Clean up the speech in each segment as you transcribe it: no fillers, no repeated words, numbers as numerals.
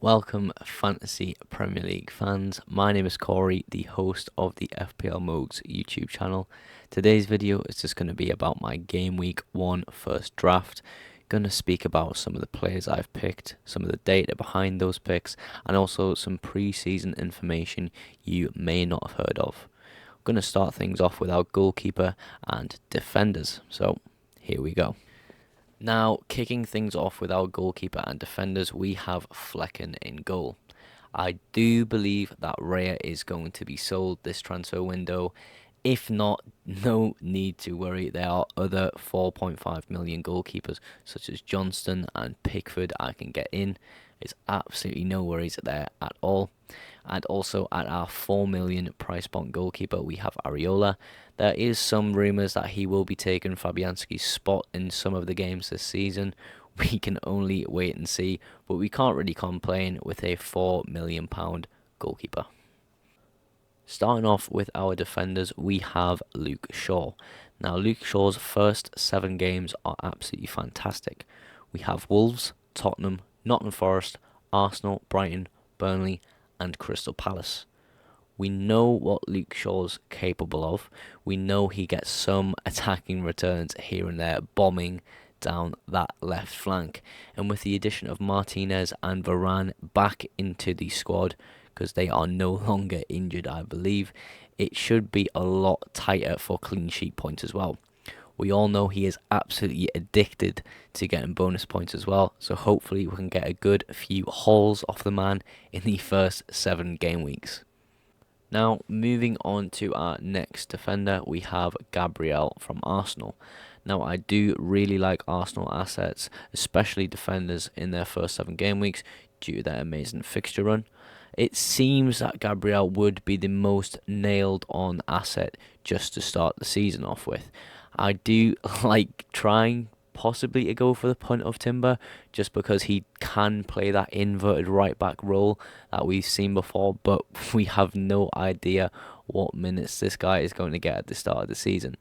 Welcome, Fantasy Premier League fans. My name is Corey, the host of the FPLmowgs YouTube channel. Today's video is just going to be about my Game Week 1 first draft. Going to speak about some of the players I've picked, some of the data behind those picks, and also some pre-season information you may not have heard of. I'm going to start things off with our goalkeeper and defenders. So here we go. Now, kicking things off with our goalkeeper and defenders, we have Flecken in goal. I do believe that Raya is going to be sold this transfer window. If not, no need to worry. There are other 4.5 million goalkeepers, such as Johnston and Pickford, I can get in. It's absolutely no worries there at all. And also at our 4 million price point goalkeeper, we have Areola. There is some rumours that he will be taking Fabianski's spot in some of the games this season. We can only wait and see, but we can't really complain with a £4 million goalkeeper. Starting off with our defenders, we have Luke Shaw. Now, Luke Shaw's first 7 games are absolutely fantastic. We have Wolves, Tottenham, Nottingham Forest, Arsenal, Brighton, Burnley, and Crystal Palace. We know what Luke Shaw's capable of. We know he gets some attacking returns here and there, bombing down that left flank. And with the addition of Martinez and Varane back into the squad, because they are no longer injured, I believe, it should be a lot tighter for clean sheet points as well. We all know he is absolutely addicted to getting bonus points as well, so hopefully we can get a good few hauls off the man in the first 7 game weeks. Now, moving on to our next defender, we have Gabriel from Arsenal. Now, I do really like Arsenal assets, especially defenders in their first 7 game weeks due to their amazing fixture run. It seems that Gabriel would be the most nailed on asset just to start the season off with. I do like trying possibly to go for the punt of Timber just because he can play that inverted right back role that we've seen before, but we have no idea what minutes this guy is going to get at the start of the season.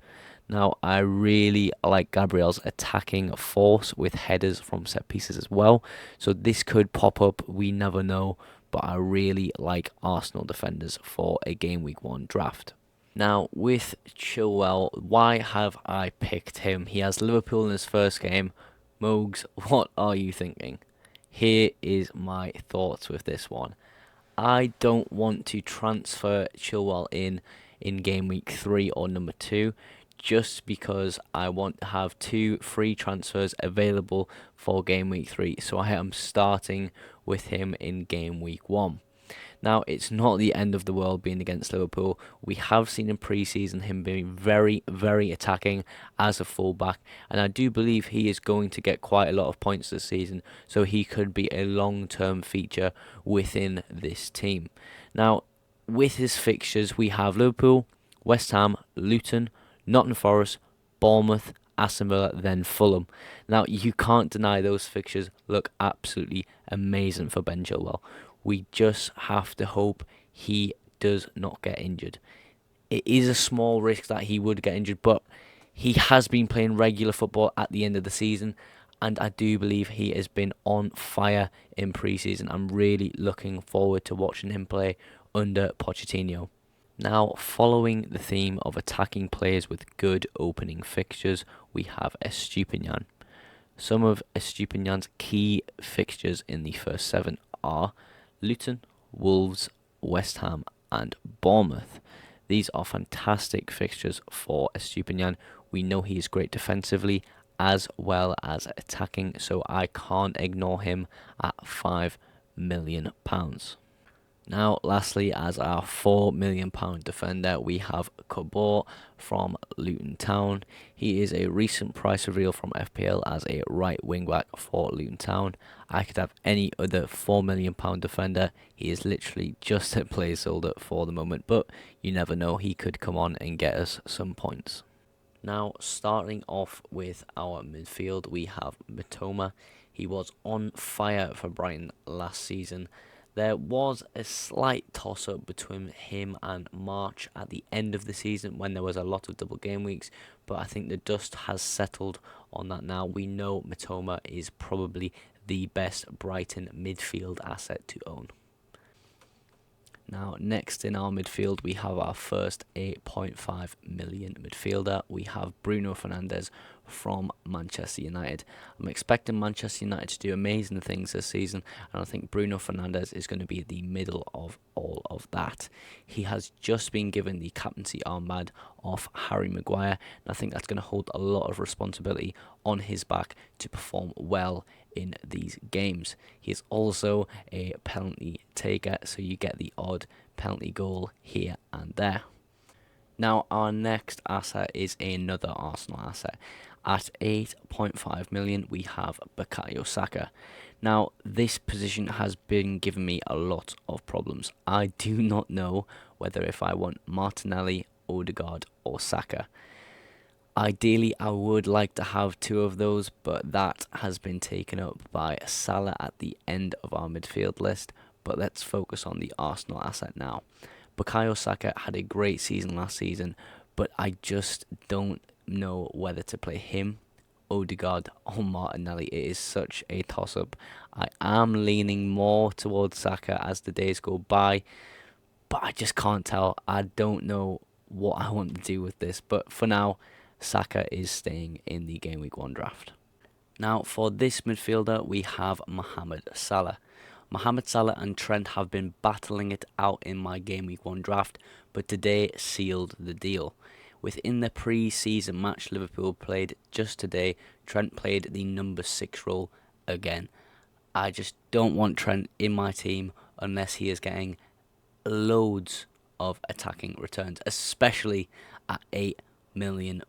Now, I really like Gabriel's attacking force with headers from set pieces as well, so this could pop up, we never know, but I really like Arsenal defenders for a Game Week 1 draft. Now, with Chilwell, why have I picked him? He has Liverpool in his first game. Mogs, what are you thinking? Here is my thoughts with this one. I don't want to transfer Chilwell in Game Week 3 or number 2, just because I want to have 2 free transfers available for Game Week 3. So I am starting with him in Game Week 1. Now, it's not the end of the world being against Liverpool. We have seen in pre-season him being very, very attacking as a fullback, and I do believe he is going to get quite a lot of points this season, so he could be a long-term feature within this team. Now, with his fixtures, we have Liverpool, West Ham, Luton, Nottingham Forest, Bournemouth, Aston Villa, then Fulham. Now, you can't deny those fixtures look absolutely amazing for Ben Chilwell. We just have to hope he does not get injured. It is a small risk that he would get injured, but he has been playing regular football at the end of the season, and I do believe he has been on fire in pre-season. I'm really looking forward to watching him play under Pochettino. Now, following the theme of attacking players with good opening fixtures, we have Estupinian. Some of Estupinian's key fixtures in the first 7 are Luton, Wolves, West Ham and Bournemouth. These are fantastic fixtures for Estupinian. We know he is great defensively as well as attacking, so I can't ignore him at £5 million. Now, lastly, as our £4 million defender, we have Cabot from Luton Town. He is a recent price reveal from FPL as a right wing back for Luton Town. I could have any other £4 million defender. He is literally just a placeholder for the moment, but you never know, he could come on and get us some points. Now, starting off with our midfield, we have Mitoma. He was on fire for Brighton last season. There was a slight toss-up between him and March at the end of the season when there was a lot of double game weeks, but I think the dust has settled on that now. We know Mitoma is probably the best Brighton midfield asset to own. Now, next in our midfield, we have our first 8.5 million midfielder. We have Bruno Fernandes from Manchester United. I'm expecting Manchester United to do amazing things this season, and I think Bruno Fernandes is going to be the middle of all of that. He has just been given the captaincy armband off Harry Maguire, and I think that's going to hold a lot of responsibility on his back to perform well in these games. He is also a penalty taker, so you get the odd penalty goal here and there. Now, our next asset is another Arsenal asset. At 8.5 million, we have Bukayo Saka. Now, this position has been giving me a lot of problems. I do not know whether if I want Martinelli, Odegaard, or Saka. Ideally, I would like to have two of those, but that has been taken up by Salah at the end of our midfield list. But let's focus on the Arsenal asset now. Bukayo Saka had a great season last season, but I just don't know whether to play him, Odegaard, or Martinelli. It is such a toss-up. I am leaning more towards Saka as the days go by, but I just can't tell. I don't know what I want to do with this, but for now, Saka is staying in the Game Week 1 draft. Now, for this midfielder, we have Mohamed Salah. Mohamed Salah and Trent have been battling it out in my Game Week 1 draft, but today sealed the deal. Within the pre-season match Liverpool played just today, Trent played the number 6 role again. I just don't want Trent in my team unless he is getting loads of attacking returns, especially at £8 million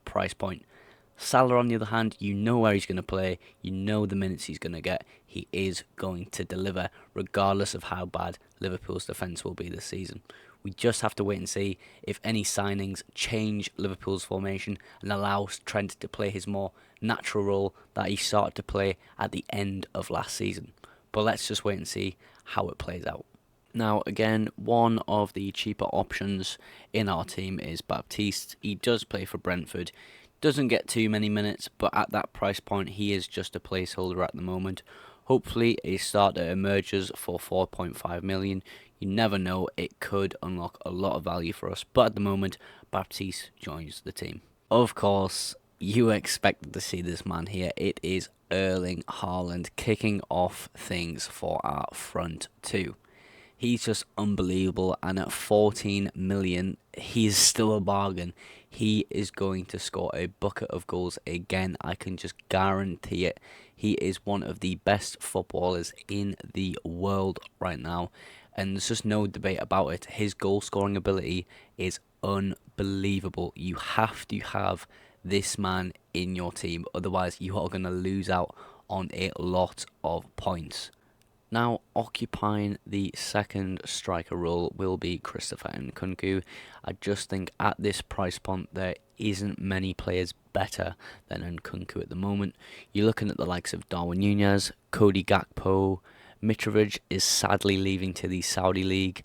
price point. Salah, on the other hand, you know where he's going to play, you know the minutes he's going to get. He is going to deliver regardless of how bad Liverpool's defence will be this season. We just have to wait and see if any signings change Liverpool's formation and allow Trent to play his more natural role that he started to play at the end of last season. But let's just wait and see how it plays out. Now, again, one of the cheaper options in our team is Baptiste. He does play for Brentford. Doesn't get too many minutes, but at that price point, he is just a placeholder at the moment. Hopefully, a starter emerges for 4.5 million. You never know, it could unlock a lot of value for us, but at the moment, Baptiste joins the team. Of course, you expected to see this man here. It is Erling Haaland kicking off things for our front two. He's just unbelievable, and at 14 million, he's still a bargain. He is going to score a bucket of goals again. I can just guarantee it. He is one of the best footballers in the world right now, and there's just no debate about it. His goal scoring ability is unbelievable. You have to have this man in your team, otherwise you are going to lose out on a lot of points. Now, occupying the second striker role will be Christopher Nkunku. I just think at this price point there isn't many players better than Nkunku at the moment. You're looking at the likes of Darwin Núñez, Cody Gakpo. Mitrovic is sadly leaving to the Saudi League.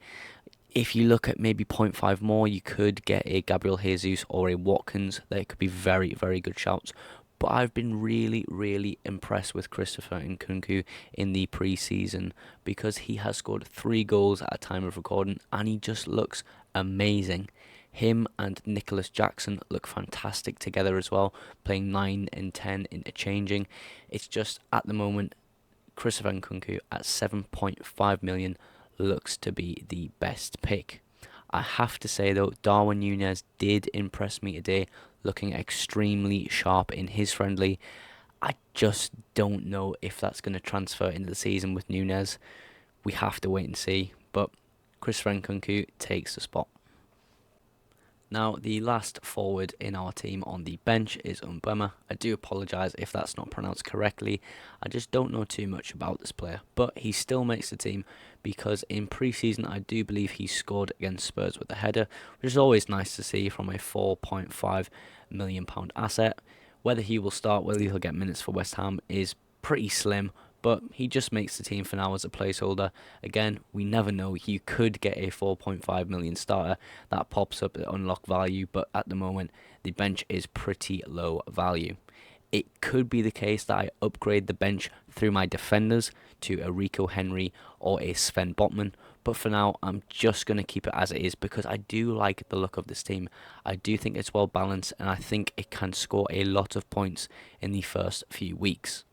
If you look at maybe 0.5 more, you could get a Gabriel Jesus or a Watkins. They could be very, very good shouts. But I've been really, really impressed with Christopher Nkunku in the pre-season because he has scored 3 goals at a time of recording and he just looks amazing. Him and Nicholas Jackson look fantastic together as well, playing 9 and 10 interchanging. It's just at the moment, Christopher Nkunku at 7.5 million looks to be the best pick. I have to say though, Darwin Núñez did impress me today, looking extremely sharp in his friendly. I just don't know if that's going to transfer into the season with Núñez. We have to wait and see, but Christopher Nkunku takes the spot. Now, the last forward in our team on the bench is Mbeumo. I do apologise if that's not pronounced correctly. I just don't know too much about this player, but he still makes the team because in pre-season I do believe he scored against Spurs with a header, which is always nice to see from a £4.5 million asset. Whether he will start, whether he'll get minutes for West Ham is pretty slim, but he just makes the team for now as a placeholder. Again, we never know. You could get a 4.5 million starter that pops up at unlock value, but at the moment, the bench is pretty low value. It could be the case that I upgrade the bench through my defenders to a Rico Henry or a Sven Botman, but for now I'm just going to keep it as it is because I do like the look of this team. I do think it's well balanced and I think it can score a lot of points in the first few weeks.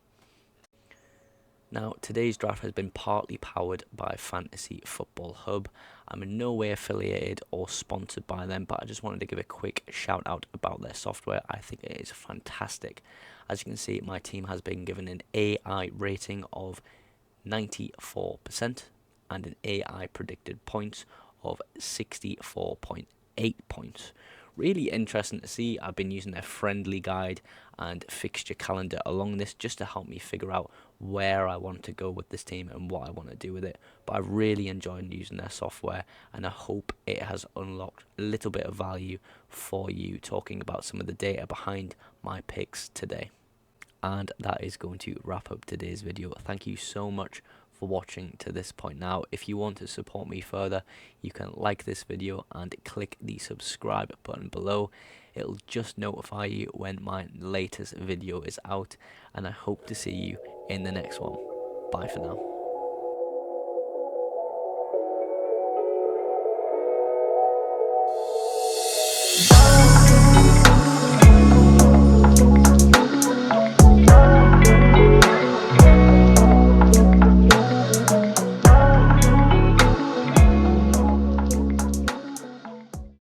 Now, today's draft has been partly powered by Fantasy Football Hub. I'm in no way affiliated or sponsored by them, but I just wanted to give a quick shout out about their software. I think it is fantastic. As you can see, my team has been given an AI rating of 94% and an AI predicted points of 64.8 points. Really interesting to see. I've been using their friendly guide and fixture calendar along this just to help me figure out where I want to go with this team and what I want to do with it. But I've really enjoyed using their software and I hope it has unlocked a little bit of value for you talking about some of the data behind my picks today. And that is going to wrap up today's video. Thank you so much for watching to this point. Now, if you want to support me further, you can like this video and click the subscribe button below. It'll just notify you when my latest video is out, and I hope to see you in the next one. Bye for now.